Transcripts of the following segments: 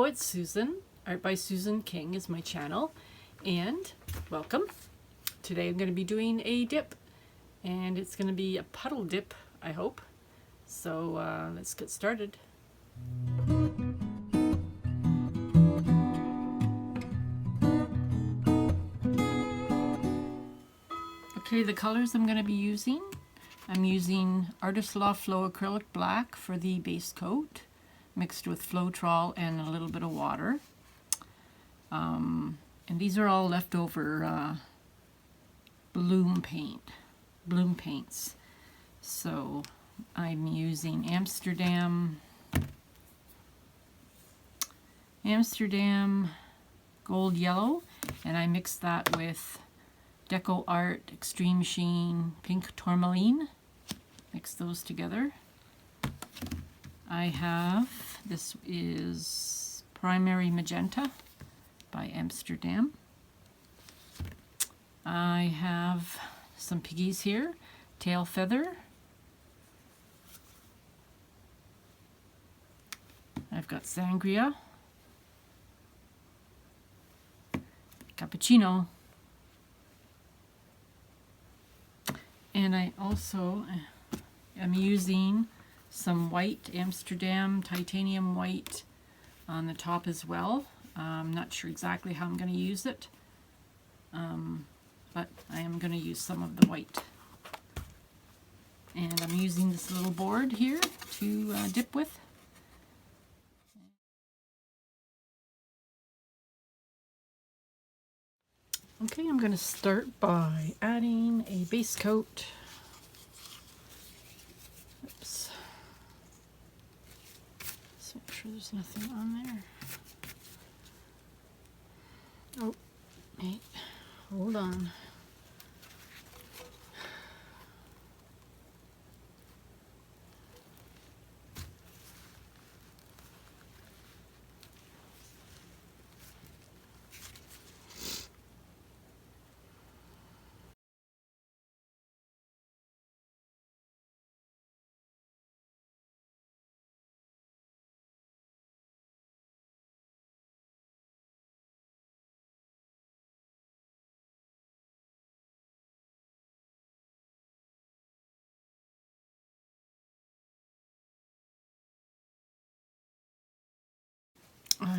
it's Susan. Art by Susan King is my channel, and welcome. Today I'm going to be doing a dip, and it's going to be a puddle dip, I hope. So let's get started. Okay, the colors I'm going to be using. I'm using Loft Flow Acrylic Black for the base coat, mixed with Floetrol and a little bit of water. And these are all leftover bloom paints. So I'm using Amsterdam Gold Yellow, and I mixed that with CAPPUCCINO Extreme Sheen Pink Tourmaline. Mix those together. I have, this is Primary Magenta by Amsterdam. I have some piggies here, Tail Feather. I've got Sangria, Cappuccino, and I also am using some white, Amsterdam titanium white on the top as well. I'm not sure exactly how I'm going to use it, but I am going to use some of the white. And I'm using this little board here to dip with. Okay, I'm going to start by adding a base coat. Oops. Let's make sure there's nothing on there. Oh, wait, hold on.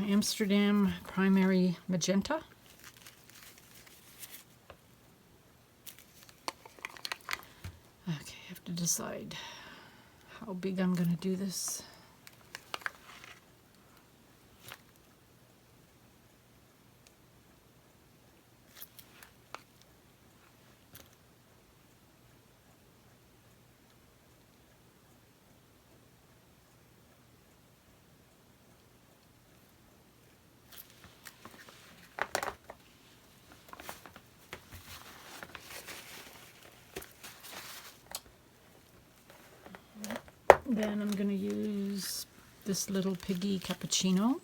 Amsterdam Primary Magenta. Okay, I have to decide how big I'm going to do this. Then I'm going to use this little piggy cappuccino.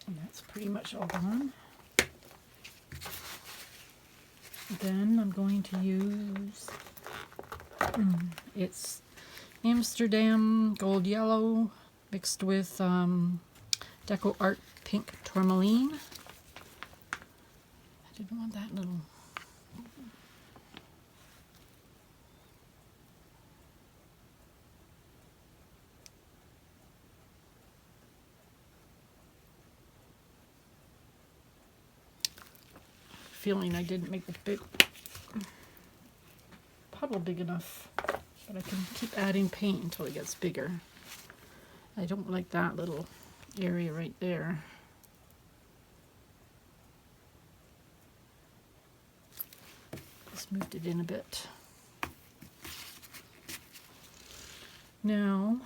And that's pretty much all gone. Then I'm going to use, it's Amsterdam Gold Yellow mixed with CAPPUCCINO Pink Tourmaline. I didn't want that little. Feeling I didn't make the big puddle big enough, but I can keep adding paint until it gets bigger. I don't like that little area right there. Just moved it in a bit. Now,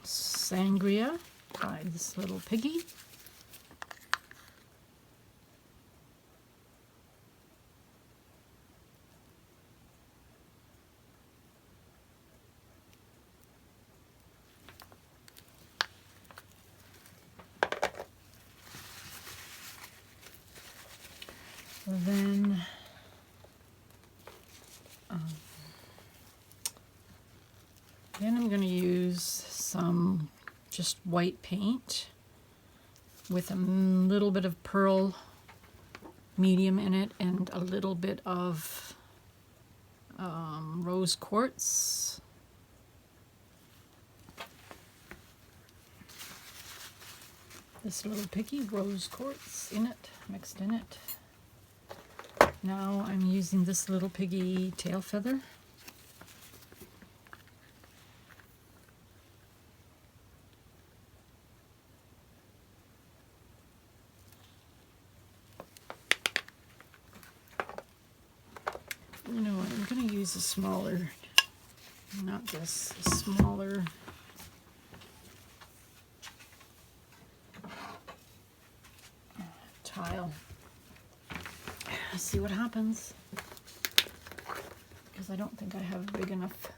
Sangria by this little piggy. then I'm going to use some just white paint with a little bit of pearl medium in it and a little bit of rose quartz. This little piggy, rose quartz in it, mixed in it. Now I'm using this little piggy tail feather. You know what, I'm going to use a smaller, not this, a smaller tile. See what happens, because I don't think I have a big enough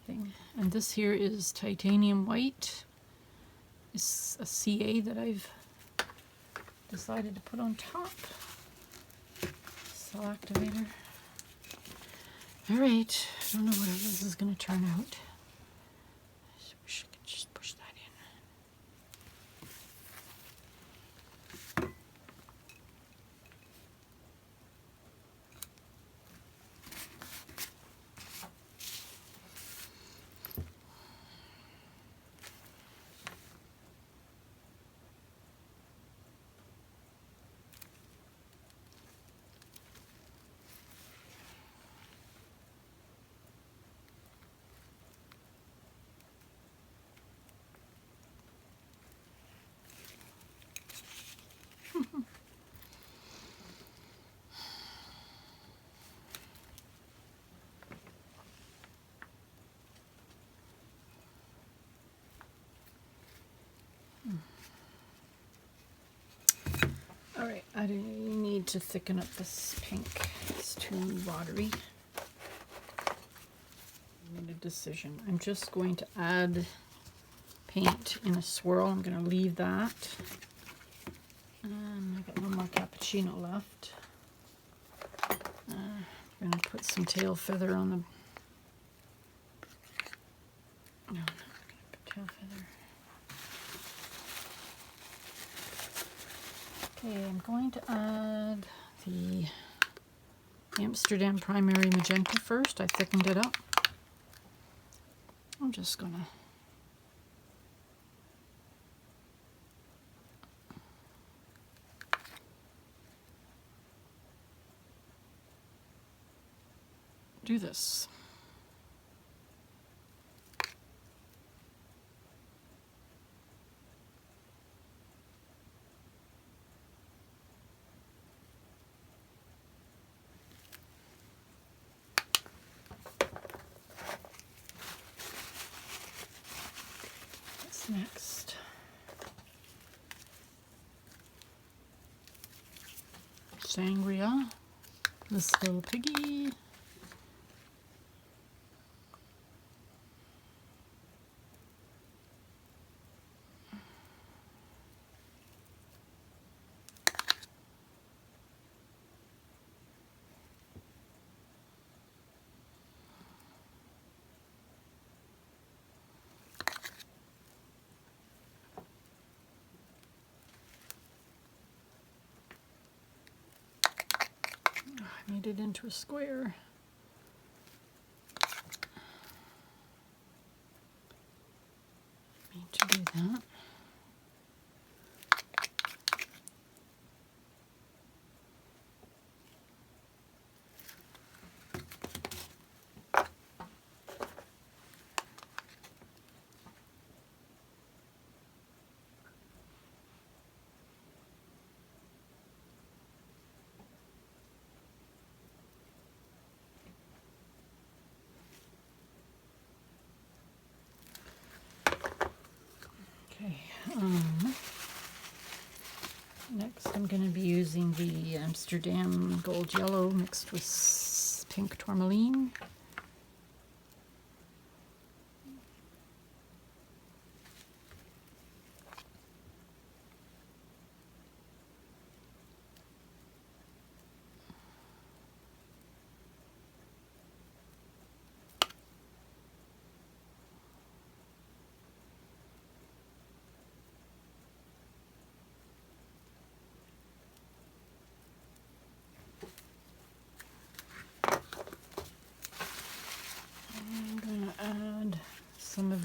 thing. And this here is titanium white. It's a CA that I've decided to put on top. Cell activator. Alright, I don't know what this is going to turn out. I wish I could just push that in. Alright, I need to thicken up this pink. It's too watery. I made a decision. I'm just going to add paint in a swirl. I'm going to leave that. And I got no more cappuccino left. I'm going to put some tail feather on the... No, I'm not going to put tail feather. Okay, I'm going to add the Amsterdam Primary Magenta first. I thickened it up. I'm just going to do this. Next, Sangria, this little piggy. Made it into a square. Need to do that. Okay, next I'm going to be using the Amsterdam Gold Yellow mixed with pink tourmaline.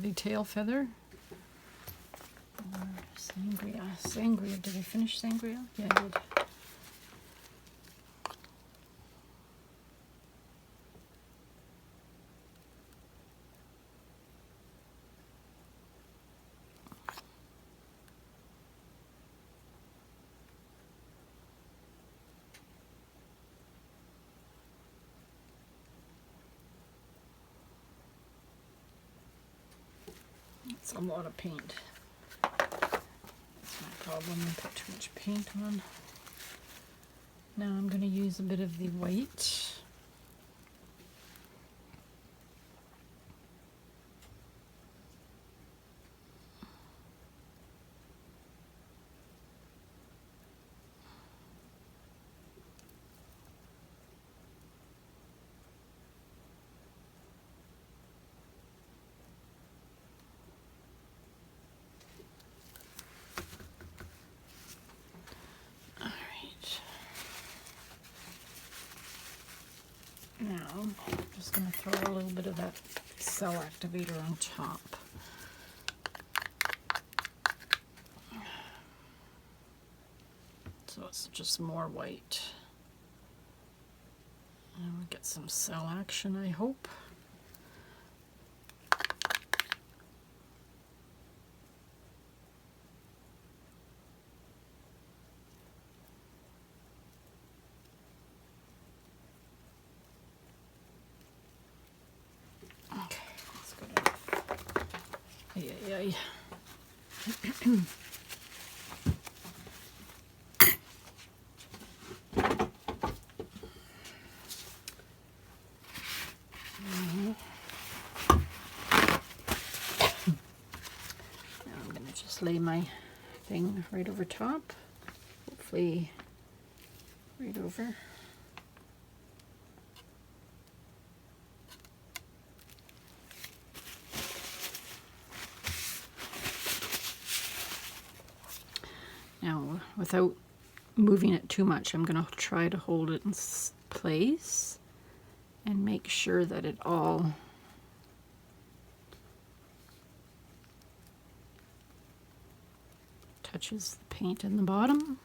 the tail feather. Or Sangria. Sangria. Did I finish Sangria? Yeah, I did. It's a lot of paint. That's my problem. I put too much paint on. Now I'm going to use a bit of the white. Now, I'm just going to throw a little bit of that cell activator on top. So it's just more white. And we'll get some cell action, I hope. Ay. Now I'm going to just lay my thing right over top, hopefully right over. Now, without moving it too much, I'm going to try to hold it in place and make sure that it all touches the paint in the bottom.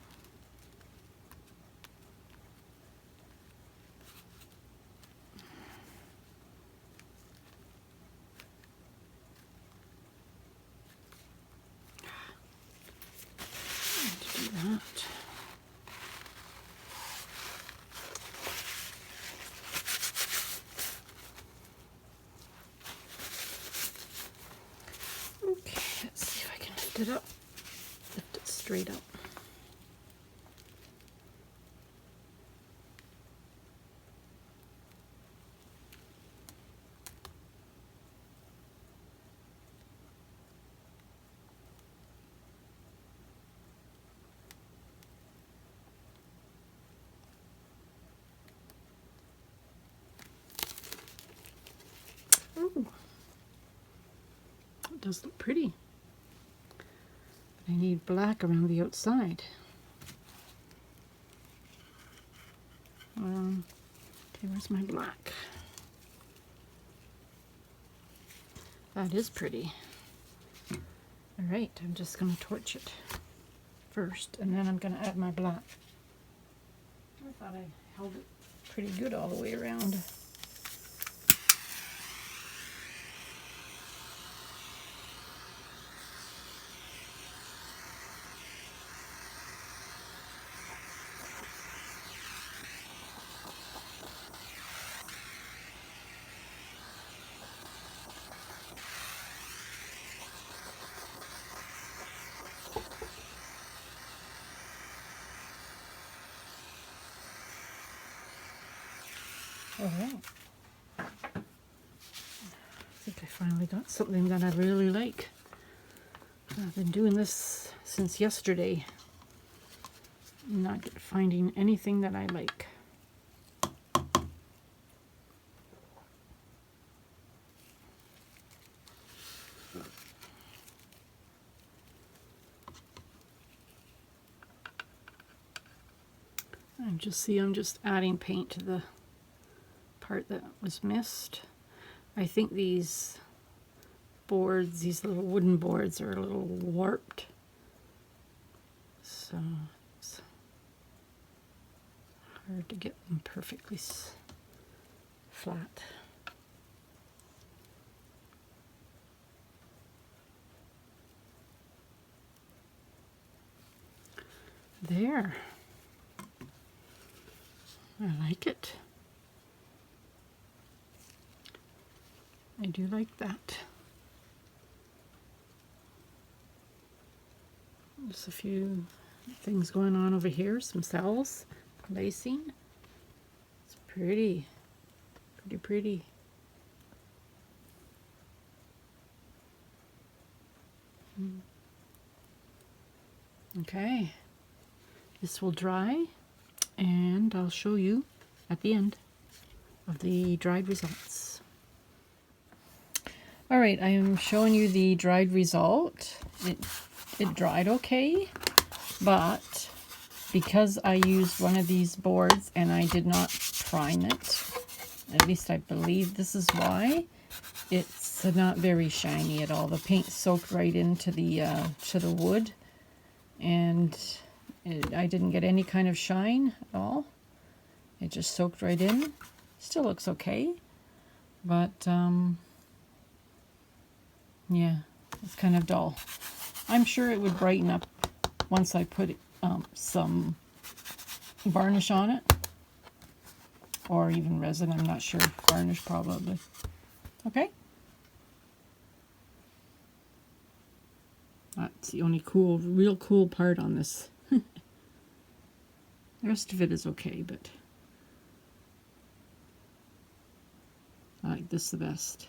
It up, lift it straight up. Ooh, it does look pretty. I need black around the outside. Okay, where's my black? That is pretty. Alright, I'm just going to torch it first, and then I'm going to add my black. I thought I held it pretty good all the way around. Alright. I think I finally got something that I really like. I've been doing this since yesterday. Not finding anything that I like. And I'm just adding paint to the part that was missed. I think these boards, these little wooden boards are a little warped. So it's hard to get them perfectly flat. There. I like it. I do like that. There's a few things going on over here, some cells, lacing. It's pretty, pretty. Okay, this will dry and I'll show you at the end of the dried results. All right, I am showing you the dried result. It dried okay, but because I used one of these boards and I did not prime it, at least I believe this is why, it's not very shiny at all. The paint soaked right into the wood, and I didn't get any kind of shine at all. It just soaked right in. Still looks okay, but yeah, it's kind of dull. I'm sure it would brighten up once I put some varnish on it, or even resin. I'm not sure. Varnish probably. Okay. That's the only real cool part on this. The rest of it is okay, but I like this the best.